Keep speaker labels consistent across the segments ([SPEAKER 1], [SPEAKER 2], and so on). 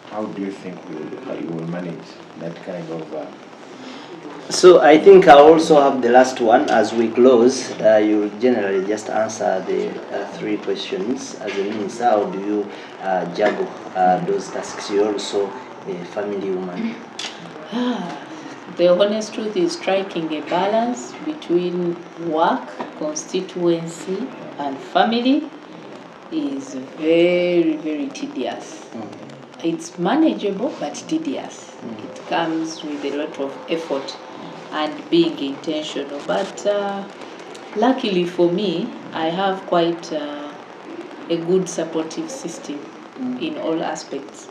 [SPEAKER 1] How do you think you will manage that kind of?
[SPEAKER 2] So I think I also have the last one. As we close, you generally just answer the 3 questions. As a minister, how do you juggle those tasks? You're also a family woman.
[SPEAKER 3] The honest truth is striking a balance between work, constituency, and family is very, very tedious. It's manageable but tedious. It comes with a lot of effort and being intentional. But luckily for me, I have quite a good supportive system in all aspects.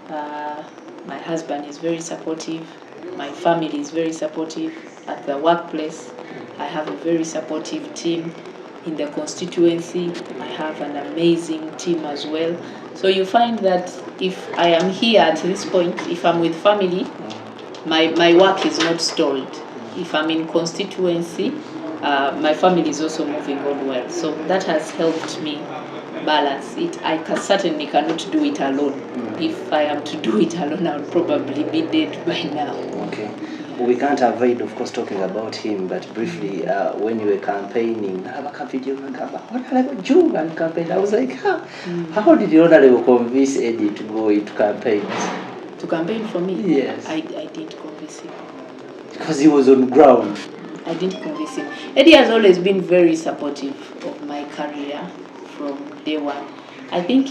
[SPEAKER 3] My husband is very supportive. My family is very supportive. At the workplace, I have a very supportive team. In the constituency, I have an amazing team as well. So you find that if I am here at this point, if I'm with family, my work is not stalled. If I'm in constituency, my family is also moving on well. So that has helped me balance it. I certainly cannot do it alone. If I am to do it alone, I'll probably be dead by now.
[SPEAKER 2] Okay. We can't avoid, of course, talking about him, but briefly, when you were campaigning, I was like, how did you convince Eddie to go into campaigns?
[SPEAKER 3] To campaign for me?
[SPEAKER 2] Yes.
[SPEAKER 3] I didn't convince him.
[SPEAKER 2] Because he was on ground.
[SPEAKER 3] I didn't convince him. Eddie has always been very supportive of my career from day one. I think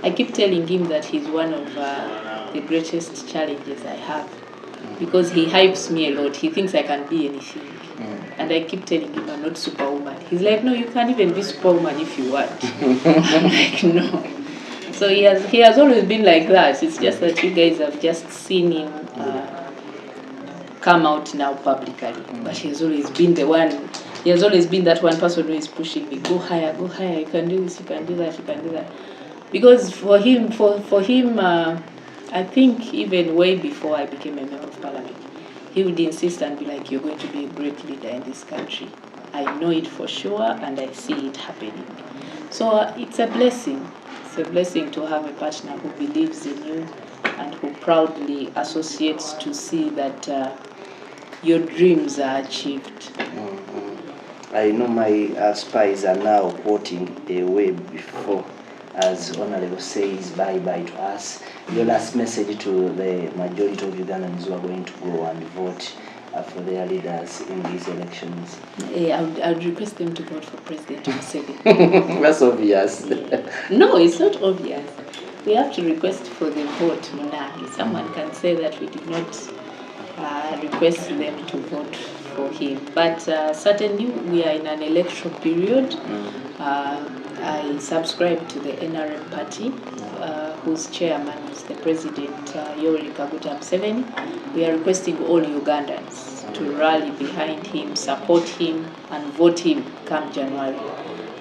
[SPEAKER 3] I keep telling him that he's one of the greatest challenges I have, because he hypes me a lot. He thinks I can be anything. And I keep telling him I'm not superwoman. He's like, no, you can't even be superwoman if you want. I'm like, no. So he has always been like that. It's just that you guys have just seen him come out now publicly. But he has always been the one. He has always been that one person who is pushing me. Go higher, you can do this, you can do that, you can do that. Because for him, I think even way before I became a member of parliament, he would insist and be like, you're going to be a great leader in this country. I know it for sure and I see it happening. So it's a blessing. It's a blessing to have a partner who believes in you and who proudly associates to see that your dreams are achieved.
[SPEAKER 2] I know my spies are now quoting a way before, as Honorable says bye-bye to us. Your last message to the majority of Ugandans who are going to go and vote for their leaders in these elections.
[SPEAKER 3] I would request them to vote for President Museveni.
[SPEAKER 2] That's obvious.
[SPEAKER 3] No, it's not obvious. We have to request for the vote, Munagi. Someone can say that we did not request them to vote for him. But certainly we are in an election period. I subscribe to the NRM party, whose chairman is the President Yoweri Kaguta Museveni. We are requesting all Ugandans to rally behind him, support him, and vote him come January.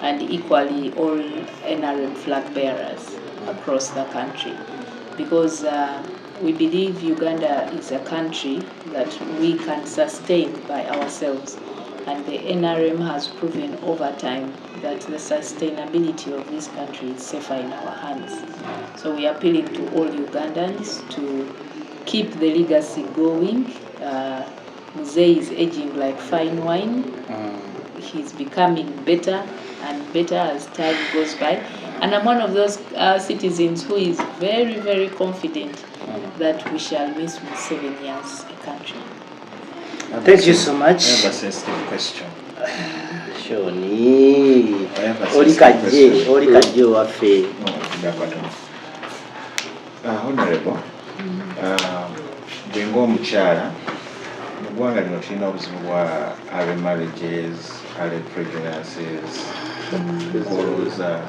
[SPEAKER 3] And equally all NRM flag bearers across the country. Because we believe Uganda is a country that we can sustain by ourselves. And the NRM has proven over time that the sustainability of this country is safer in our hands. So we are appealing to all Ugandans to keep the legacy going. Mzee is aging like fine wine. He's becoming better and better as time goes by. And I'm one of those citizens who is very, very confident that we shall miss 7 years a country.
[SPEAKER 2] Thank you so much.
[SPEAKER 1] I have a sensitive question.
[SPEAKER 2] Shoni. Olikaje waffe.
[SPEAKER 1] Honorable, gwe ng'omukyala mu ggwanga lino tulina obuzibu bwa early marriages, early pregnancies, olowooza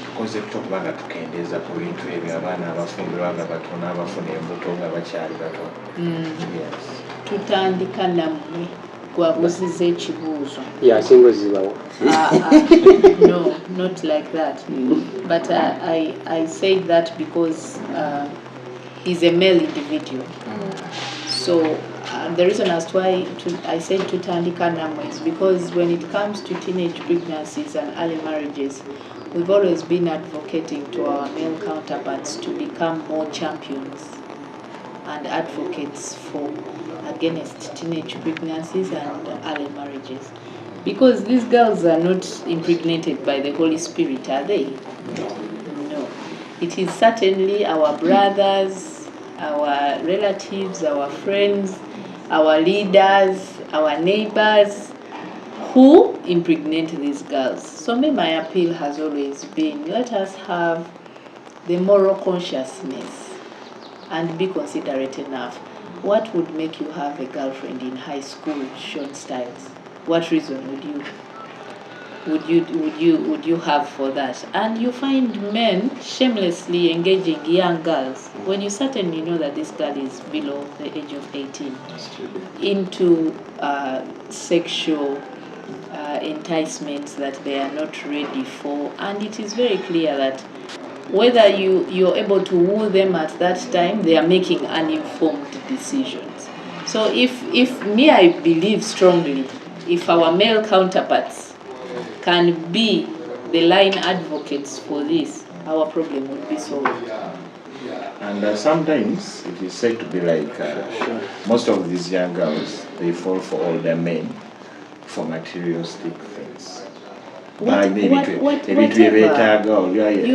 [SPEAKER 1] tukoze tutya okuba nga tukendeeza ku bintu ebyo, abaana abafumbirwa nga batono, abafuna embuto nga bakyali bato?
[SPEAKER 3] Tutandika nammwe gwabuziza ekibuuzo.
[SPEAKER 4] Yasinga ozibawo.
[SPEAKER 3] No, not like that. But I say that because he's a male individual. So the reason as to why I said tutandika nammwe is because when it comes to teenage pregnancies and early marriages, we've always been advocating to our male counterparts to become more champions and advocates for against teenage pregnancies and early marriages. Because these girls are not impregnated by the Holy Spirit, are they? No. It is certainly our brothers, our relatives, our friends, our leaders, our neighbors who impregnate these girls. So my appeal has always been, let us have the moral consciousness and be considerate enough. What would make you have a girlfriend in high school, Sean Styles? What reason would you have for that? And you find men shamelessly engaging young girls when you certainly know that this girl is below the age of 18 into sexual enticements that they are not ready for. And it is very clear that whether you're able to woo them at that time, they are making uninformed decisions. So if I believe strongly, if our male counterparts can be the line advocates for this, our problem would be solved.
[SPEAKER 1] And sometimes it is said to be like most of these young girls, they fall for older men for materialistic things.
[SPEAKER 3] You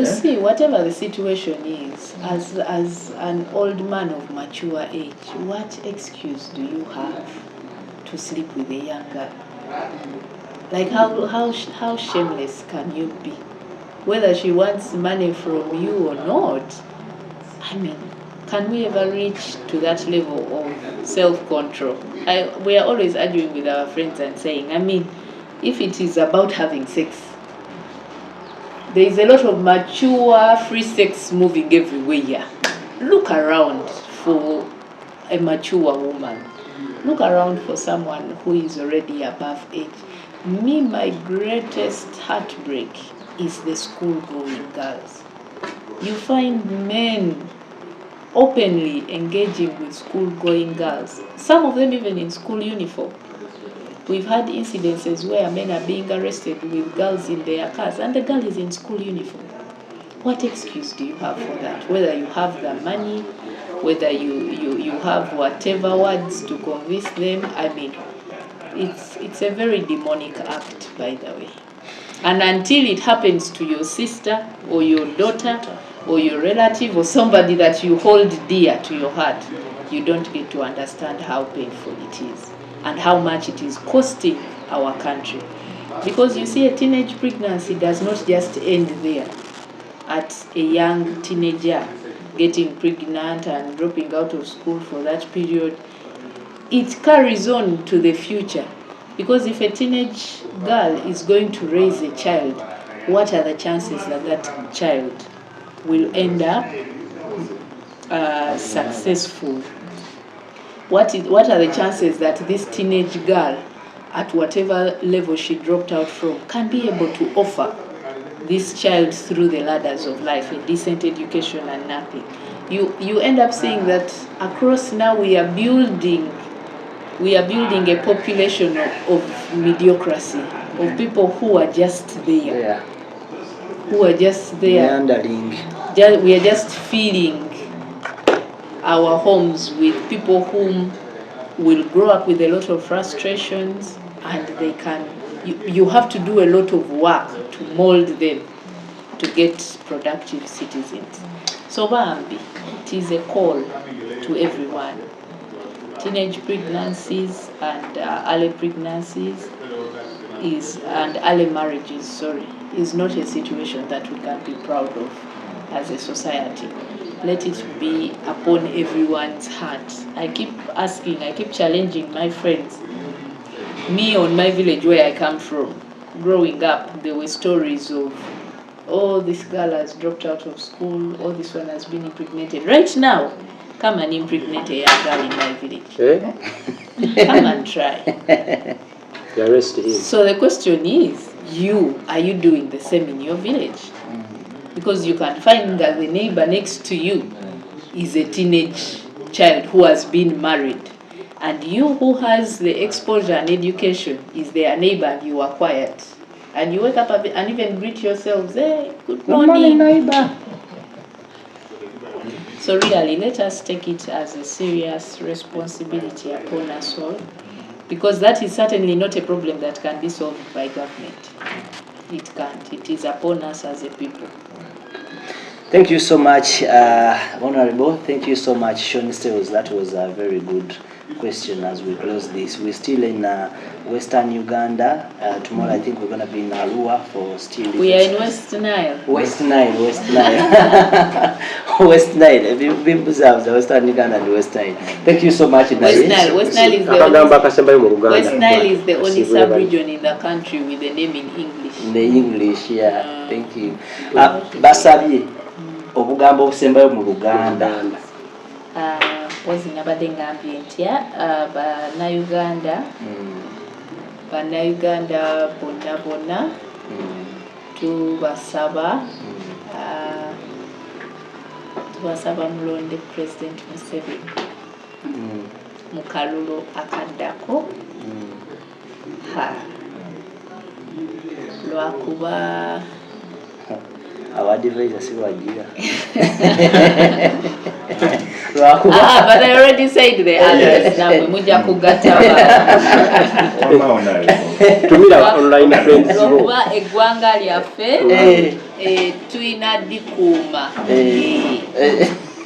[SPEAKER 3] see, whatever the situation is, as an old man of mature age, what excuse do you have to sleep with a young girl? Like how shameless can you be? Whether she wants money from you or not, I mean, can we ever reach to that level of self-control? We are always arguing with our friends and saying, I mean, if it is about having sex, there is a lot of mature free sex moving everywhere. Look around for a mature woman. Look around for someone who is already above age. My greatest heartbreak is the school-going girls. You find men openly engaging with school-going girls, some of them even in school uniform. We've had incidences where men are being arrested with girls in their cars, and the girl is in school uniform. What excuse do you have for that? Whether you have the money, whether you have whatever words to convince them, I mean, it's a very demonic act, by the way. And until it happens to your sister or your daughter or your relative or somebody that you hold dear to your heart, you don't get to understand how painful it is and how much it is costing our country. Because you see, a teenage pregnancy does not just end there at a young teenager getting pregnant and dropping out of school for that period. It carries on to the future. Because if a teenage girl is going to raise a child, what are the chances that that child will end up successful? What are the chances that this teenage girl, at whatever level she dropped out from, can be able to offer this child through the ladders of life a decent education and nothing? You end up seeing that across now we are building a population of mediocrity, of people who are just there. Who are just there. We are just filling our homes with people whom will grow up with a lot of frustrations, and they can. You have to do a lot of work to mold them to get productive citizens. So Bambi, it is a call to everyone. Teenage pregnancies and early pregnancies and early marriages, is not a situation that we can be proud of as a society. Let it be upon everyone's heart. I keep challenging my friends. Me, on my village where I come from, growing up, there were stories of, oh, this girl has dropped out of school, oh, this one has been impregnated. Right now, come and impregnate a young girl in my village. Come and try. So the question is, are you doing the same in your village? Because you can find that the neighbor next to you is a teenage child who has been married. And you, who has the exposure and education, is their neighbor and you are quiet. and you wake up and even greet yourselves, hey, good morning.
[SPEAKER 2] neighbor.
[SPEAKER 3] So really, let us take it as a serious responsibility upon us all, because that is certainly not a problem that can be solved by government. It can't. It is upon us as a people.
[SPEAKER 2] Thank you so much, Honorable. Thank you so much, Sean Stills. That was a very good question as we close this. We're still in Western Uganda. Tomorrow I think we're going to be in Arua for still.
[SPEAKER 3] We are in West Nile.
[SPEAKER 2] West Nile. West Nile. We've observed Western Uganda and West Nile. Thank you so much.
[SPEAKER 3] West Nile is the only sub-region in the country with the name in English.
[SPEAKER 2] In the English, yeah. Thank you. Basabi, obugambo obusembayo mu Luganda.
[SPEAKER 3] Pozi nabadde ngambye ntya bannayuganda bonna bonna tubasaba mulonde President Museveni mu kalulu akaddako lwakuba
[SPEAKER 2] Abadivaiza si wagira.
[SPEAKER 3] But I already said the others. Namwe mujja kugataba.
[SPEAKER 4] Tumira online friends.
[SPEAKER 3] Lwakuba eggwanga lyaffe tulina dikuuma.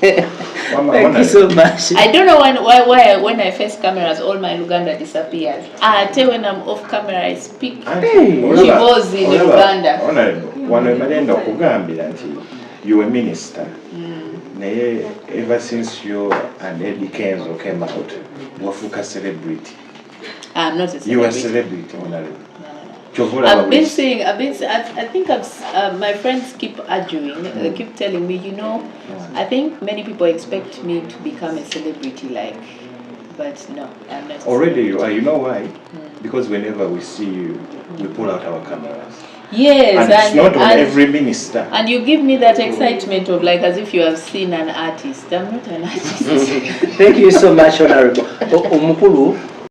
[SPEAKER 2] Thank you so much.
[SPEAKER 3] I don't know why when I face cameras all my Luganda disappears. When I'm off camera I speak. She was in Uganda.
[SPEAKER 1] Wano emalenda okugambira nti you a minister. Naye ever since you and Eddie Kenzo came out, wafuka celebrity.
[SPEAKER 3] I'm not a celebrity.
[SPEAKER 1] You are a celebrity, Honorable.
[SPEAKER 3] I've been saying, I think my friends keep arguing, they keep telling me, I think many people expect me to become a celebrity, but no, I'm not.
[SPEAKER 1] Already you are, you know why? Because whenever we see you, we pull out our cameras.
[SPEAKER 3] Yes,
[SPEAKER 1] and it's not on every minister.
[SPEAKER 3] And you give me that excitement of as if you have seen an artist. I'm not an artist.
[SPEAKER 2] Thank you so much, Honorable. Omukulu.